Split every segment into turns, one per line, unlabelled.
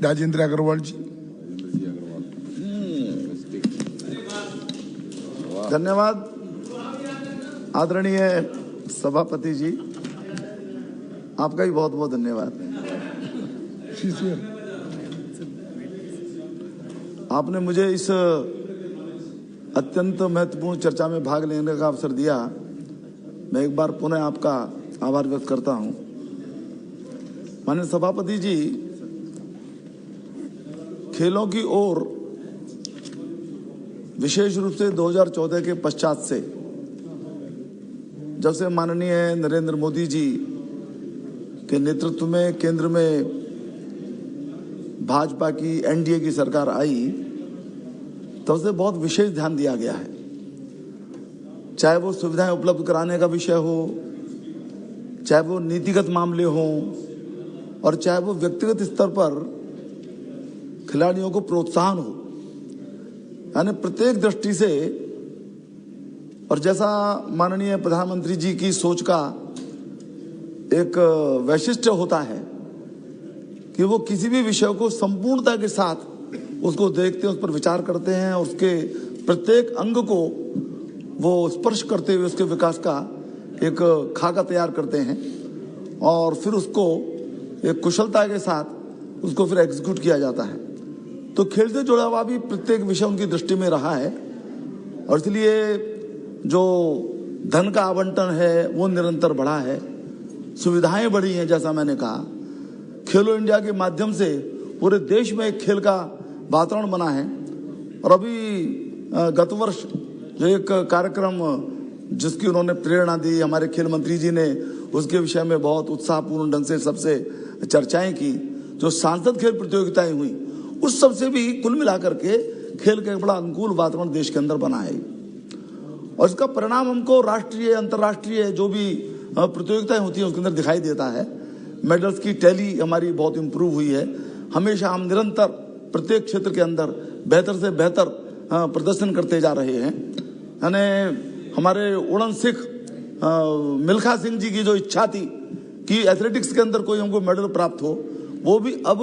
राजेंद्र अग्रवाल जी।
धन्यवाद आदरणीय सभापति जी, आपका भी बहुत बहुत धन्यवाद। आपने मुझे इस अत्यंत महत्वपूर्ण चर्चा में भाग लेने का अवसर दिया। मैं एक बार पुनः आपका आभार व्यक्त करता हूं। माननीय सभापति जी, खेलों की ओर विशेष रूप से 2014 के पश्चात से, जब से माननीय नरेंद्र मोदी जी के नेतृत्व में केंद्र में भाजपा की एनडीए की सरकार आई, तब से बहुत विशेष ध्यान दिया गया है। चाहे वो सुविधाएं उपलब्ध कराने का विषय हो, चाहे वो नीतिगत मामले हों, और चाहे वो व्यक्तिगत स्तर पर खिलाड़ियों को प्रोत्साहन हो, यानी प्रत्येक दृष्टि से। और जैसा माननीय प्रधानमंत्री जी की सोच का एक वैशिष्ट्य होता है कि वो किसी भी विषय को संपूर्णता के साथ उसको देखते हैं, उस पर विचार करते हैं, और उसके प्रत्येक अंग को वो स्पर्श करते हुए उसके विकास का एक खाका तैयार करते हैं, और फिर उसको एक कुशलता के साथ उसको फिर एग्जीक्यूट किया जाता है। तो खेल से जुड़ा हुआ भी प्रत्येक विषय उनकी दृष्टि में रहा है, और इसलिए जो धन का आवंटन है वो निरंतर बढ़ा है, सुविधाएं बढ़ी हैं। जैसा मैंने कहा, खेलो इंडिया के माध्यम से पूरे देश में एक खेल का वातावरण बना है। और अभी गत वर्ष जो एक कार्यक्रम जिसकी उन्होंने प्रेरणा दी, हमारे खेल मंत्री जी ने उसके विषय में बहुत उत्साहपूर्ण ढंग से सबसे चर्चाएं की। जो सांसद खेल प्रतियोगिताएं हुई, उस सब से भी कुल मिलाकर के खेल का एक बड़ा अनुकूल वातावरण देश के अंदर बना है, और इसका परिणाम हमको राष्ट्रीय अंतर्राष्ट्रीय जो भी प्रतियोगिताएं होती हैं उसके अंदर दिखाई देता है। मेडल्स की टैली हमारी बहुत इंप्रूव हुई है। हमेशा हम निरंतर प्रत्येक क्षेत्र के अंदर बेहतर से बेहतर प्रदर्शन करते जा रहे हैं। यानी हमारे उड़न सिख मिल्खा सिंह जी की जो इच्छा थी कि एथलेटिक्स के अंदर कोई हमको मेडल प्राप्त हो, वो भी अब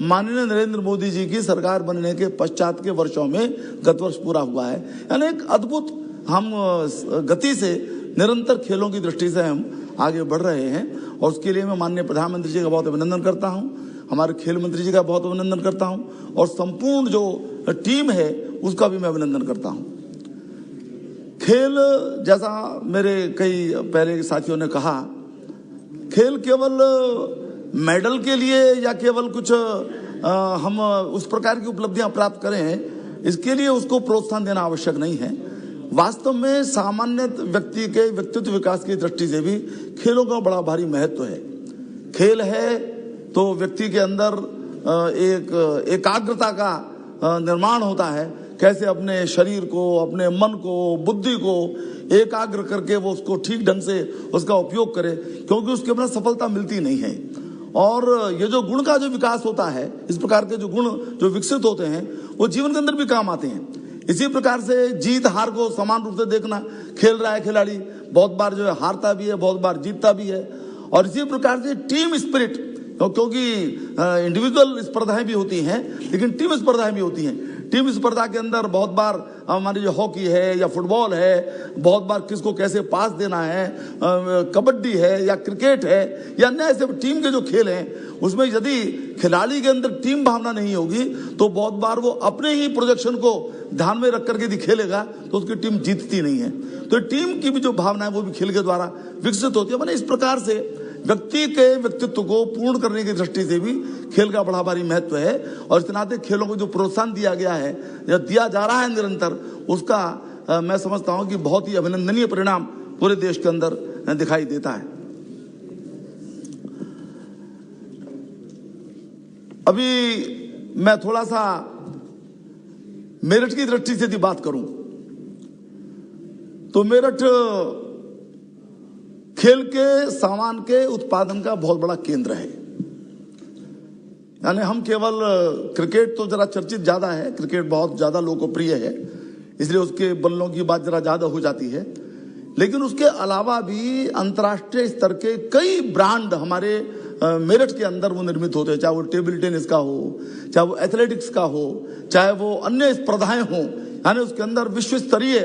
माननीय नरेंद्र मोदी जी की सरकार बनने के पश्चात के वर्षों में गत वर्ष पूरा हुआ है। यानी एक अद्भुत हम गति से निरंतर खेलों की दृष्टि से हम आगे बढ़ रहे हैं, और उसके लिए मैं माननीय प्रधानमंत्री जी का बहुत अभिनंदन करता हूं, हमारे खेल मंत्री जी का बहुत अभिनंदन करता हूं, और संपूर्ण जो टीम है उसका भी मैं अभिनंदन करता हूं। खेल, जैसा मेरे कई पहले साथियों ने कहा, खेल केवल मेडल के लिए या केवल कुछ हम उस प्रकार की उपलब्धियां प्राप्त करें, इसके लिए उसको प्रोत्साहन देना आवश्यक नहीं है। वास्तव में सामान्य व्यक्ति के व्यक्तित्व विकास की दृष्टि से भी खेलों का बड़ा भारी महत्व है। खेल है तो व्यक्ति के अंदर एक एकाग्रता का निर्माण होता है। कैसे अपने शरीर को, अपने मन को, बुद्धि को एकाग्र करके वो उसको ठीक ढंग से उसका उपयोग करे, क्योंकि उसके बिना सफलता मिलती नहीं है। और ये जो गुण का जो विकास होता है, इस प्रकार के जो गुण जो विकसित होते हैं वो जीवन के अंदर भी काम आते हैं। इसी प्रकार से जीत हार को समान रूप से देखना, खेल रहा है खिलाड़ी, बहुत बार जो है हारता भी है, बहुत बार जीतता भी है। और इसी प्रकार से टीम स्पिरिट, क्योंकि इंडिविजुअल स्पर्धाएं भी होती हैं लेकिन टीम स्पर्धाएं भी होती हैं। टीम स्पर्धा के अंदर बहुत बार हमारी जो हॉकी है या फुटबॉल है, बहुत बार किसको कैसे पास देना है, कबड्डी है या क्रिकेट है या अन्य ऐसे टीम के जो खेल हैं, उसमें यदि खिलाड़ी के अंदर टीम भावना नहीं होगी तो बहुत बार वो अपने ही प्रोजेक्शन को ध्यान में रख करके यदि खेलेगा तो उसकी टीम जीतती नहीं है। तो टीम की भी जो भावना है वो भी खेल के द्वारा विकसित होती है। मैंने इस प्रकार से व्यक्ति के व्यक्तित्व को पूर्ण करने की दृष्टि से भी खेल का बड़ा भारी महत्व है, और इस नाते खेलों को जो प्रोत्साहन दिया गया है या दिया जा रहा है निरंतर, उसका मैं समझता हूं कि बहुत ही अभिनंदनीय परिणाम पूरे देश के अंदर दिखाई देता है। अभी मैं थोड़ा सा मेरठ की दृष्टि से यदि बात करूं तो मेरठ खेल के सामान के उत्पादन का बहुत बड़ा केंद्र है। यानी हम केवल क्रिकेट तो जरा चर्चित ज्यादा है, क्रिकेट बहुत ज्यादा लोकप्रिय है, इसलिए उसके बल्लों की बात जरा ज्यादा हो जाती है, लेकिन उसके अलावा भी अंतर्राष्ट्रीय स्तर के कई ब्रांड हमारे मेरठ के अंदर वो निर्मित होते हैं, चाहे वो टेबल टेनिस का हो, चाहे वो एथलेटिक्स का हो, चाहे वो अन्य स्पर्धाएं हों, यानी उसके अंदर विश्व स्तरीय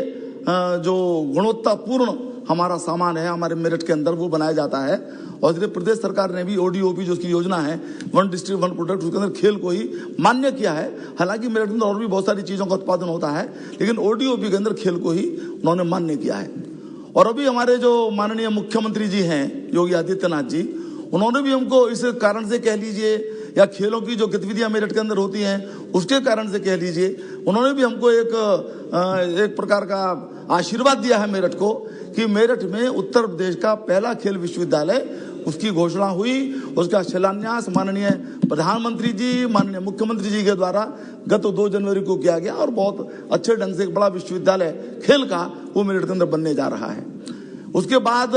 जो गुणवत्तापूर्ण हमारा सामान है हमारे मेरठ के अंदर वो बनाया जाता है। और इसलिए प्रदेश सरकार ने भी ODOP जो उसकी योजना है, वन डिस्ट्रिक्ट वन प्रोडक्ट, उसके अंदर खेल को ही मान्य किया है। हालांकि मेरठ के अंदर और भी बहुत सारी चीजों का उत्पादन होता है, लेकिन ODOP के अंदर खेल को ही उन्होंने मान्य किया है। और अभी हमारे जो माननीय मुख्यमंत्री जी हैं योगी आदित्यनाथ जी, उन्होंने भी हमको इस कारण से कह लीजिए, या खेलों की जो गतिविधियां मेरठ के अंदर होती हैं उसके कारण से कह लीजिए, उन्होंने भी हमको एक प्रकार का आशीर्वाद दिया है मेरठ को, कि मेरठ में उत्तर प्रदेश का पहला खेल विश्वविद्यालय उसकी घोषणा हुई। उसका शिलान्यास माननीय प्रधानमंत्री जी, माननीय मुख्यमंत्री जी के द्वारा गत 2 जनवरी को किया गया, और बहुत अच्छे ढंग से एक बड़ा विश्वविद्यालय खेल का वो मेरठ के अंदर बनने जा रहा है। उसके बाद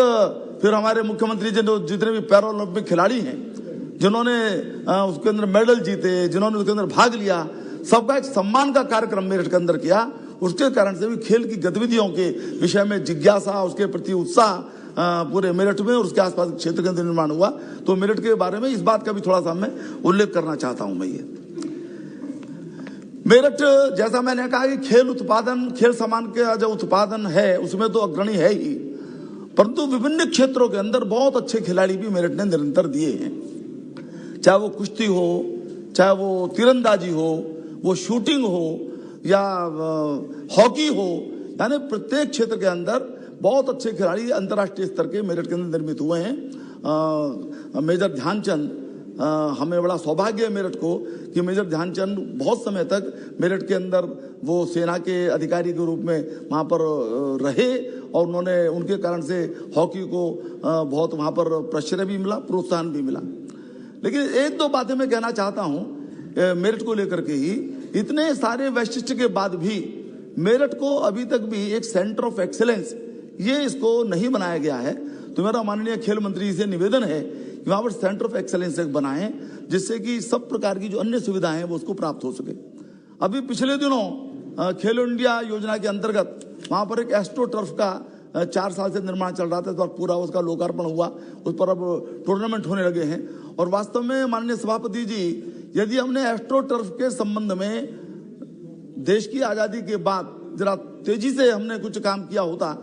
फिर हमारे मुख्यमंत्री जी ने जितने भी पैरा ओलंपिक खिलाड़ी हैं, जिन्होंने उसके अंदर मेडल जीते, जिन्होंने उसके अंदर भाग लिया, सबका एक सम्मान का कार्यक्रम मेरठ के अंदर किया। उसके कारण से भी खेल की गतिविधियों के विषय में जिज्ञासा, उसके प्रति उत्साह पूरे मेरठ में और उसके आसपास क्षेत्र के अंदर निर्माण हुआ। तो मेरठ के बारे में इस बात का भी थोड़ा सा मैं उल्लेख करना चाहता हूं। मैं ये मेरठ, जैसा मैंने कहा कि खेल उत्पादन, खेल सामान का जो उत्पादन है उसमें तो अग्रणी है ही, परंतु विभिन्न क्षेत्रों के अंदर बहुत अच्छे खिलाड़ी भी मेरठ ने निरंतर दिए हैं। चाहे वो कुश्ती हो, चाहे वो तीरंदाजी हो, वो शूटिंग हो, या हॉकी हो, यानी प्रत्येक क्षेत्र के अंदर बहुत अच्छे खिलाड़ी अंतर्राष्ट्रीय स्तर के मेरठ के अंदर निर्मित हुए हैं। मेजर ध्यानचंद, हमें बड़ा सौभाग्य है मेरठ को कि मेजर ध्यानचंद बहुत समय तक मेरठ के अंदर वो सेना के अधिकारी के रूप में वहाँ पर रहे, और उन्होंने, उनके कारण से हॉकी को बहुत वहाँ पर प्रश्रय भी मिला, प्रोत्साहन भी मिला। लेकिन 1-2 बातें मैं कहना चाहता हूँ मेरठ को लेकर के ही। इतने सारे वैशिष्ट्य के बाद भी मेरठ को अभी तक भी एक सेंटर ऑफ एक्सीलेंस ये इसको नहीं बनाया गया है। तो मेरा माननीय खेल मंत्री से निवेदन है कि वहां पर सेंटर ऑफ एक्सीलेंस एक बनाएं, जिससे कि सब प्रकार की जो अन्य सुविधाएं हैं वो उसको प्राप्त हो सके। अभी पिछले दिनों खेलो इंडिया योजना के अंतर्गत वहां पर एक एस्ट्रो टर्फ का 4 साल से निर्माण चल रहा था, तो पूरा उसका लोकार्पण हुआ, उस पर अब टूर्नामेंट होने लगे हैं। और वास्तव में माननीय सभापति जी, यदि हमने एस्ट्रो टर्फ के संबंध में देश की आजादी के बाद जरा तेजी से हमने कुछ काम किया होता,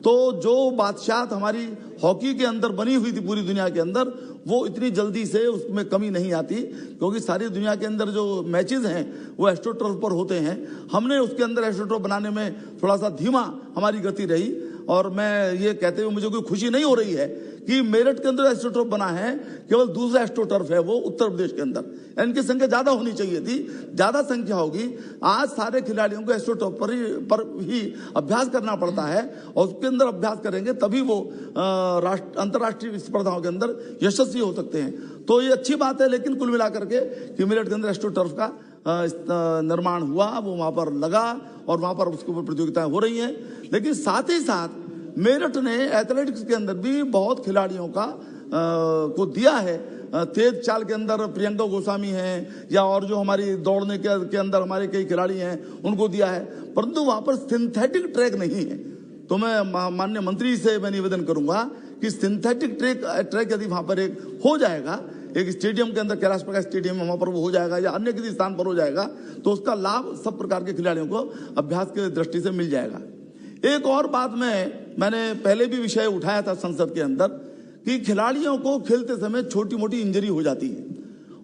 तो जो बादशाहत हमारी हॉकी के अंदर बनी हुई थी पूरी दुनिया के अंदर, वो इतनी जल्दी से उसमें कमी नहीं आती, क्योंकि सारी दुनिया के अंदर जो मैचेस हैं वो एस्ट्रो टर्फ पर होते हैं। हमने उसके अंदर एस्ट्रो टर्फ बनाने में थोड़ा सा धीमा हमारी गति रही, और मैं ये कहते हुए मुझे कोई खुशी नहीं हो रही है कि मेरठ के अंदर एस्ट्रो टर्फ बना है, केवल दूसरा एस्ट्रो टर्फ है वो उत्तर प्रदेश के अंदर। इनकी संख्या ज्यादा होनी चाहिए थी, ज्यादा संख्या होगी। आज सारे खिलाड़ियों को एस्ट्रो टर्फ पर ही अभ्यास करना पड़ता है, और उसके अंदर अभ्यास करेंगे तभी वो अंतर्राष्ट्रीय स्पर्धाओं के अंदर यशस्वी हो सकते हैं। तो ये अच्छी बात है, लेकिन कुल मिलाकर के कि मेरठ के अंदर एस्ट्रो टर्फ का निर्माण हुआ, वो वहां पर लगा और वहां पर उसके ऊपर प्रतियोगिताएं हो रही हैं। लेकिन साथ ही साथ मेरठ ने एथलेटिक्स के अंदर भी बहुत खिलाड़ियों का को दिया है। तेज चाल के अंदर प्रियंका गोस्वामी हैं, या और जो हमारी दौड़ने के अंदर हमारे कई खिलाड़ी हैं उनको दिया है, परंतु वहां पर सिंथेटिक ट्रैक नहीं है। तो मैं माननीय मंत्री से मैं निवेदन करूंगा कि सिंथेटिक ट्रैक यदि वहां पर एक हो जाएगा, एक स्टेडियम के अंदर, कैलाश प्रकाश स्टेडियम वहां पर वो हो जाएगा, या अन्य किसी स्थान पर हो जाएगा, तो उसका लाभ सब प्रकार के खिलाड़ियों को अभ्यास के दृष्टि से मिल जाएगा। एक और बात मैंने पहले भी विषय उठाया था संसद के अंदर, कि खिलाड़ियों को खेलते समय छोटी मोटी इंजरी हो जाती है।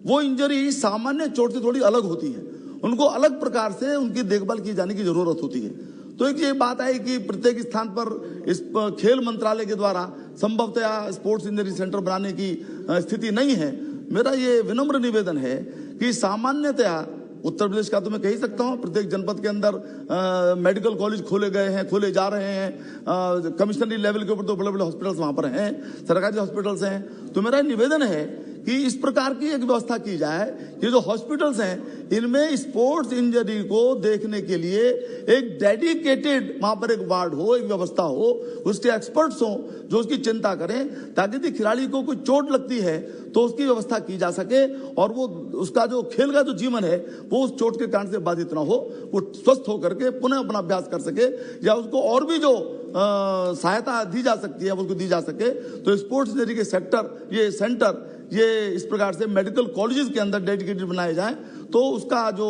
वो इंजरी सामान्य चोट से थोड़ी अलग होती है, उनको अलग प्रकार से उनकी देखभाल की जाने की जरूरत होती है। तो एक ये बात है कि प्रत्येक स्थान पर इस खेल मंत्रालय के द्वारा संभवतः स्पोर्ट्स इंजरी सेंटर बनाने की स्थिति नहीं है। मेरा ये विनम्र निवेदन है कि सामान्यतः उत्तर प्रदेश का तो मैं कह ही सकता हूँ, प्रत्येक जनपद के अंदर मेडिकल कॉलेज खोले गए हैं, खोले जा रहे हैं। कमिश्नरी लेवल के ऊपर तो बड़े बड़े हॉस्पिटल्स वहां पर हैं, सरकारी हॉस्पिटल्स हैं। तो मेरा निवेदन है कि इस प्रकार की एक व्यवस्था की जाए कि जो हॉस्पिटल्स हैं इनमें स्पोर्ट्स इंजरी को देखने के लिए एक डेडिकेटेड वहां पर एक वार्ड हो, एक व्यवस्था हो, उसके एक्सपर्ट्स हो जो उसकी चिंता करें, ताकि यदि खिलाड़ी को कोई चोट लगती है तो उसकी व्यवस्था की जा सके, और वो उसका जो खेल का जो जीवन है वो उस चोट के कारण से बाधित ना हो, वो स्वस्थ होकर के पुनः अपना अभ्यास कर सके, या उसको और भी जो सहायता दी जा सकती है उसको दी जा सके, तो स्पोर्ट्स इंजरी के सेंटर ये इस प्रकार से मेडिकल कॉलेजेस के अंदर डेडिकेटेड बनाए जाएं, तो उसका जो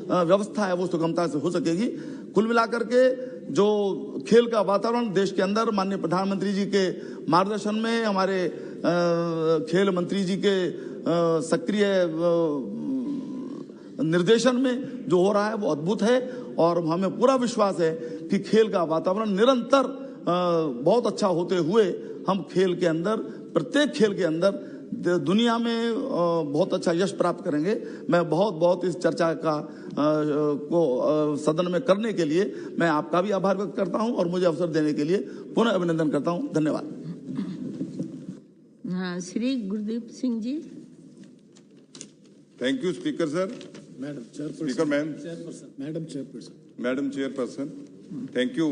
व्यवस्था है वो सुगमता से हो सकेगी। कुल मिलाकर के जो खेल का वातावरण देश के अंदर माननीय प्रधानमंत्री जी के मार्गदर्शन में, हमारे खेल मंत्री जी के सक्रिय निर्देशन में जो हो रहा है वो अद्भुत है, और हमें पूरा विश्वास है कि खेल का वातावरण निरंतर बहुत अच्छा होते हुए हम खेल के अंदर, प्रत्येक खेल के अंदर दुनिया में बहुत अच्छा यश प्राप्त करेंगे। मैं बहुत इस चर्चा का को सदन में करने के लिए मैं आपका भी आभार व्यक्त करता हूं और मुझे अवसर देने के लिए पुनः अभिनंदन करता हूं। धन्यवाद।
हाँ, Shri Gurdeep Singh ji.
Thank you speaker sir.
Madam chairperson,
speaker ma'am,
madam chairperson,
madam chairperson, thank you.